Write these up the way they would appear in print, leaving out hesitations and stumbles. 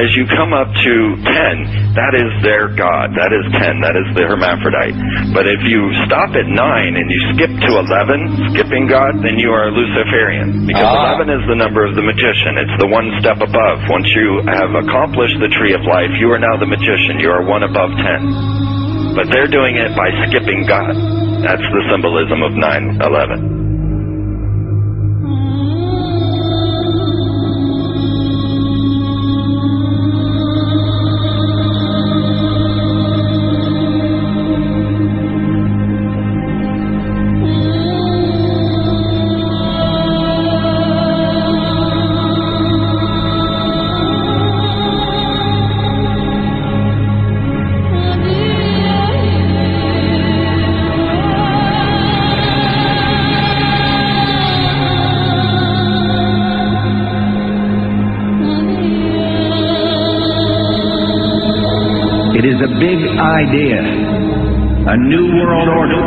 as you come up to 10, that is their god. That is 10. That is the hermaphrodite. But if you stop at 9 and you skip to 11, skipping God, then you are Luciferian. Because 11 is the number of the magician. It's the one step above. Once you have accomplished the tree of life, you are now the magician. You are one above 10. But they're doing it by skipping God. That's the symbolism of 9/11. It is a big idea, a new world order.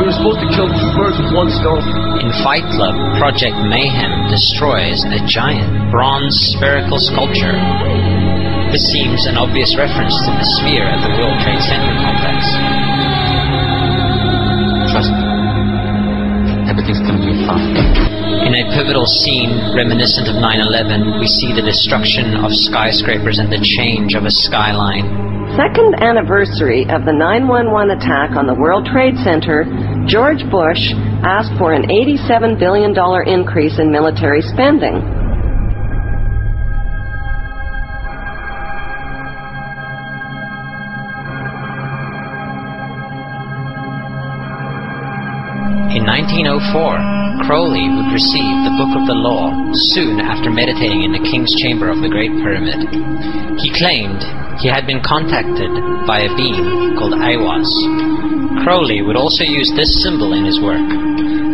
We were supposed to kill 2 birds with 1 stone. In Fight Club, Project Mayhem destroys a giant bronze spherical sculpture. This seems an obvious reference to the sphere at the World Trade Center complex. Trust me. Everything's gonna be fine. In a pivotal scene reminiscent of 9/11, we see the destruction of skyscrapers and the change of a skyline. Second anniversary of the 9/11 attack on the World Trade Center, George Bush asked for an $87 billion increase in military spending. In 1904, Crowley would receive the Book of the Law soon after meditating in the King's Chamber of the Great Pyramid. He claimed he had been contacted by a being called Aiwas. Crowley would also use this symbol in his work.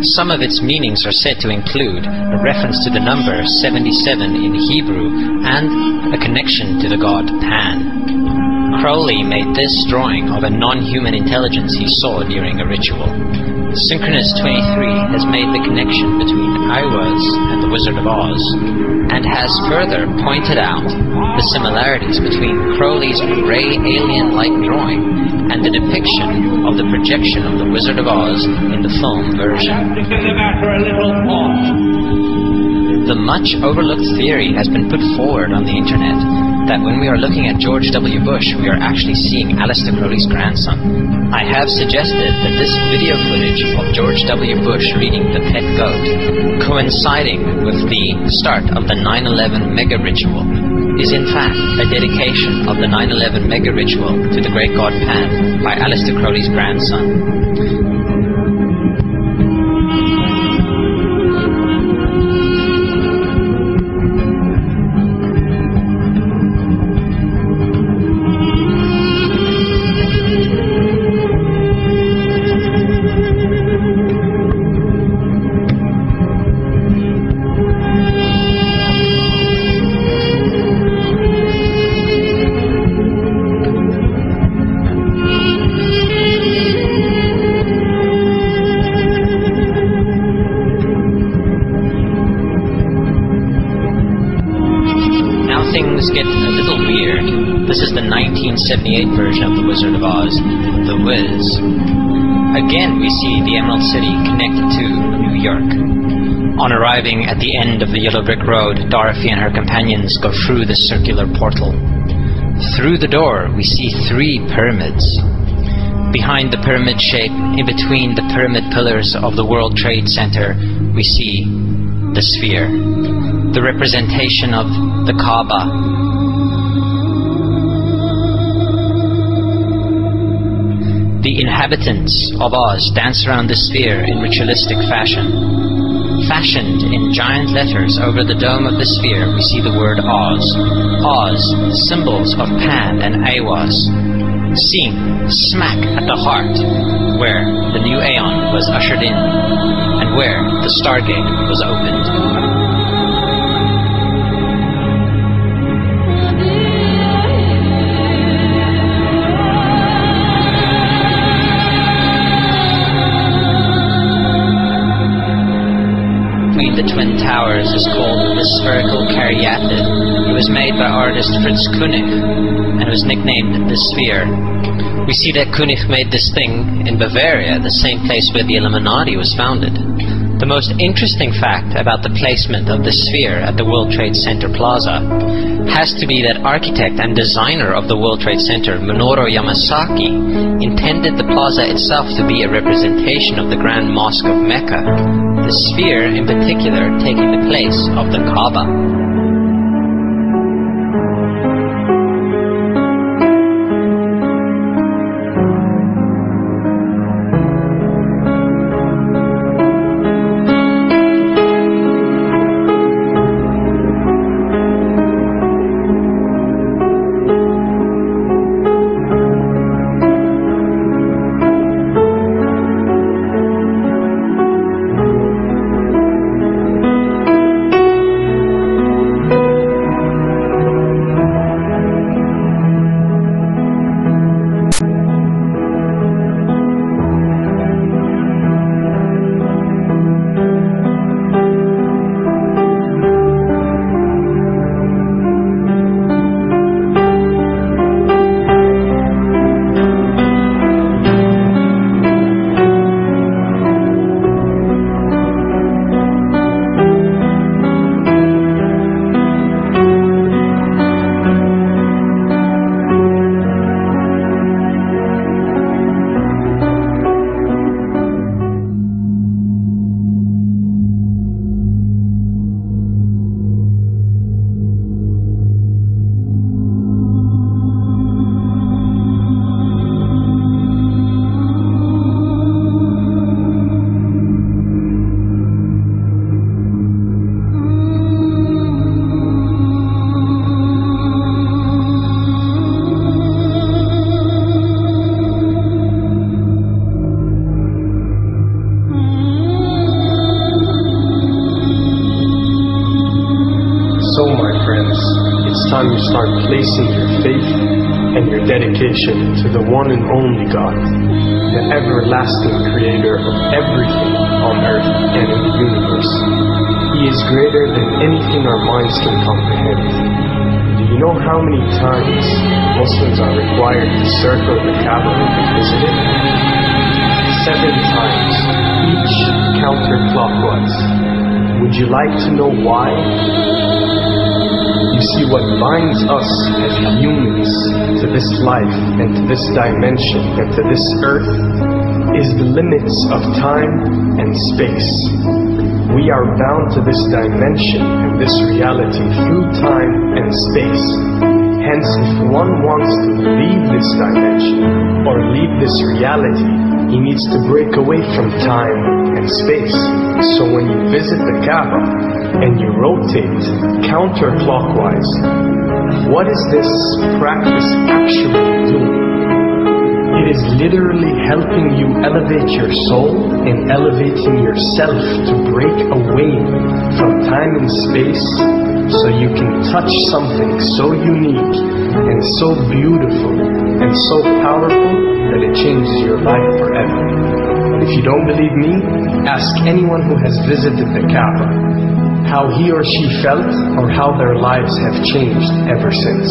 Some of its meanings are said to include a reference to the number 77 in Hebrew and a connection to the god Pan. Crowley made this drawing of a non-human intelligence he saw during a ritual. Synchronous 23 has made the connection between Aiwas and the Wizard of Oz, and has further pointed out the similarities between Crowley's gray alien-like drawing and the depiction of the projection of the Wizard of Oz in the film version. The much overlooked theory has been put forward on the internet that when we are looking at George W. Bush, we are actually seeing Aleister Crowley's grandson. I have suggested that this video footage of George W. Bush reading The Pet Goat, coinciding with the start of the 9/11 mega ritual, is in fact a dedication of the 9/11 mega ritual to the great god Pan by Aleister Crowley's grandson. Things get a little weird. This is the 1978 version of The Wizard of Oz, The Wiz. Again, we see the Emerald City connected to New York. On arriving at the end of the Yellow Brick Road, Dorothy and her companions go through the circular portal. Through the door, we see 3 pyramids. Behind the pyramid shape, in between the pyramid pillars of the World Trade Center, we see the sphere, the representation of the Kaaba. The inhabitants of Oz dance around the sphere in ritualistic fashion. Fashioned in giant letters over the dome of the sphere, we see the word Oz. Oz, symbols of Pan and Aiwas. seen smack at the heart where the new Aeon was ushered in and where the Stargate was opened. The Twin Towers is called the spherical caryatid. It was made by artist Fritz Koenig and was nicknamed the Sphere. We see that Koenig made this thing in Bavaria, the same place where the Illuminati was founded. The most interesting fact about the placement of the Sphere at the World Trade Center Plaza has to be that architect and designer of the World Trade Center, Minoru Yamasaki, intended the plaza itself to be a representation of the Grand Mosque of Mecca, the Sphere in particular taking the place of the Kaaba. time you start placing your faith and your dedication to the one and only God, the everlasting creator of everything on earth and in the universe. He is greater than anything our minds can comprehend. Do you know how many times Muslims are required to circle the Kaaba when they visit it? 7 times, each counterclockwise. Would you like to know why? You see, what binds us as humans to this life and to this dimension and to this earth is the limits of time and space. We are bound to this dimension and this reality through time and space. Hence, if one wants to leave this dimension or leave this reality, he needs to break away from time and space. So when you visit the Kaaba and you rotate counterclockwise, what is this practice actually doing? It is literally helping you elevate your soul and elevating yourself to break away from time and space so you can touch something so unique and so beautiful and so powerful that it changes your life forever. If you don't believe me, ask anyone who has visited the Kaaba how he or she felt or how their lives have changed ever since.